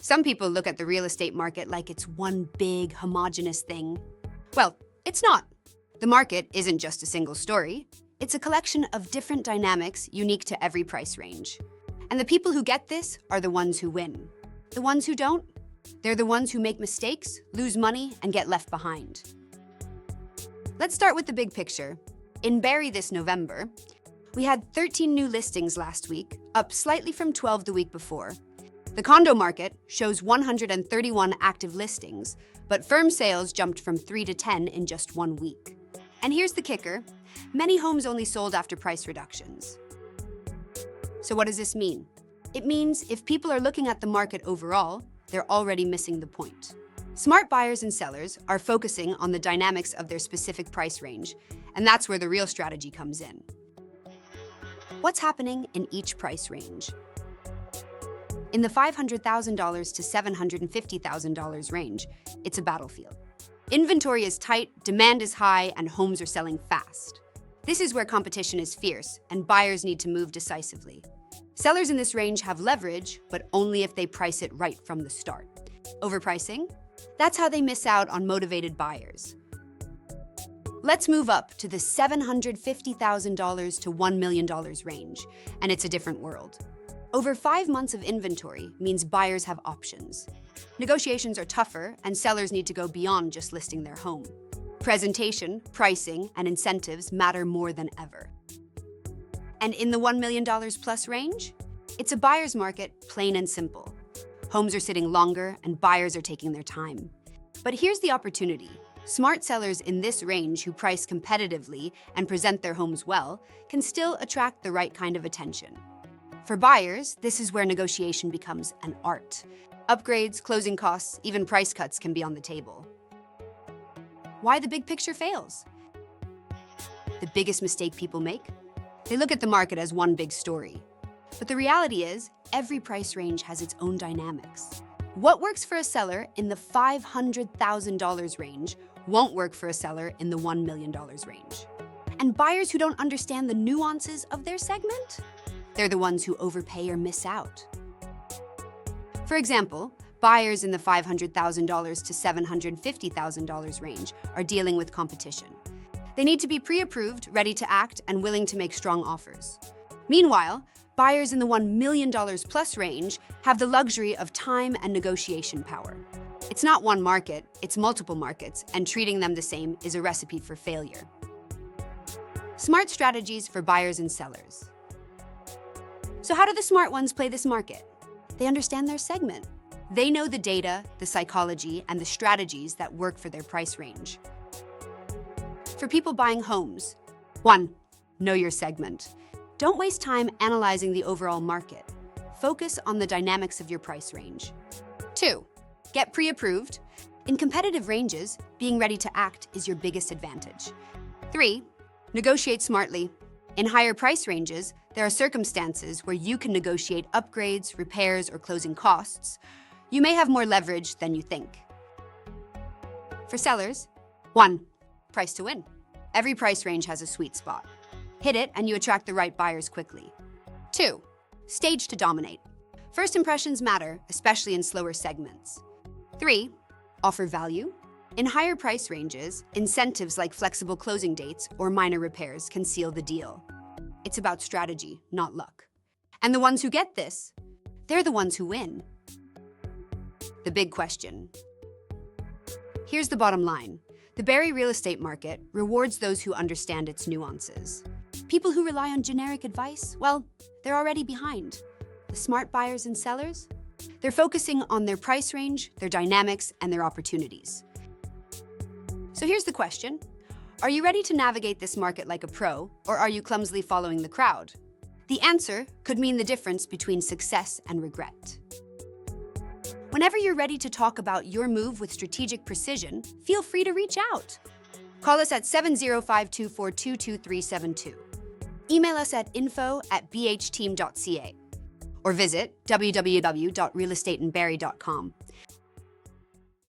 Some people look at the real estate market like it's one big, homogeneous thing. Well, it's not. The market isn't just a single story. It's a collection of different dynamics unique to every price range. And the people who get this are the ones who win. The ones who don't, they're the ones who make mistakes, lose money, and get left behind. Let's start with the big picture. In Barrie this November, we had 13 new listings last week, up slightly from 12 the week before. The condo market shows 131 active listings, but firm sales jumped from 3 to 10 in just 1 week. And here's the kicker: many homes only sold after price reductions. So what does this mean? It means if people are looking at the market overall, they're already missing the point. Smart buyers and sellers are focusing on the dynamics of their specific price range, and that's where the real strategy comes in. What's happening in each price range? In the $500,000 to $750,000 range, it's a battlefield. Inventory is tight, demand is high, and homes are selling fast. This is where competition is fierce, and buyers need to move decisively. Sellers in this range have leverage, but only if they price it right from the start. Overpricing? That's how they miss out on motivated buyers. Let's move up to the $750,000 to $1 million range, and it's a different world. Over 5 months of inventory means buyers have options. Negotiations are tougher, and sellers need to go beyond just listing their home. Presentation, pricing, and incentives matter more than ever. And in the $1 million plus range, it's a buyer's market, plain and simple. Homes are sitting longer, and buyers are taking their time. But here's the opportunity. Smart sellers in this range who price competitively and present their homes well can still attract the right kind of attention. For buyers, this is where negotiation becomes an art. Upgrades, closing costs, even price cuts can be on the table. Why the big picture fails? The biggest mistake people make? They look at the market as one big story. But the reality is, every price range has its own dynamics. What works for a seller in the $500,000 range won't work for a seller in the $1 million range. And buyers who don't understand the nuances of their segment? They're the ones who overpay or miss out. For example, buyers in the $500,000 to $750,000 range are dealing with competition. They need to be pre-approved, ready to act, and willing to make strong offers. Meanwhile, buyers in the $1 million plus range have the luxury of time and negotiation power. It's not one market, it's multiple markets, and treating them the same is a recipe for failure. Smart strategies for buyers and sellers. So how do the smart ones play this market? They understand their segment. They know the data, the psychology, and the strategies that work for their price range. For people buying homes, 1. Know your segment. Don't waste time analyzing the overall market. Focus on the dynamics of your price range. 2. Get pre-approved. In competitive ranges, being ready to act is your biggest advantage. 3. Negotiate smartly. In higher price ranges, there are circumstances where you can negotiate upgrades, repairs, or closing costs. You may have more leverage than you think. For sellers, 1. Price to win. Every price range has a sweet spot. Hit it and you attract the right buyers quickly. 2. Stage to dominate. First impressions matter, especially in slower segments. 3. Offer value. In higher price ranges, incentives like flexible closing dates or minor repairs can seal the deal. It's about strategy, not luck. And the ones who get this, they're the ones who win. The big question. Here's the bottom line. The Barrie real estate market rewards those who understand its nuances. People who rely on generic advice, well, they're already behind. The smart buyers and sellers, they're focusing on their price range, their dynamics, and their opportunities. So here's the question. Are you ready to navigate this market like a pro, or are you clumsily following the crowd? The answer could mean the difference between success and regret. Whenever you're ready to talk about your move with strategic precision, feel free to reach out. Call us at 705-242-2372. Email us at info@bhteam.ca or visit www.realestateinbarrie.com.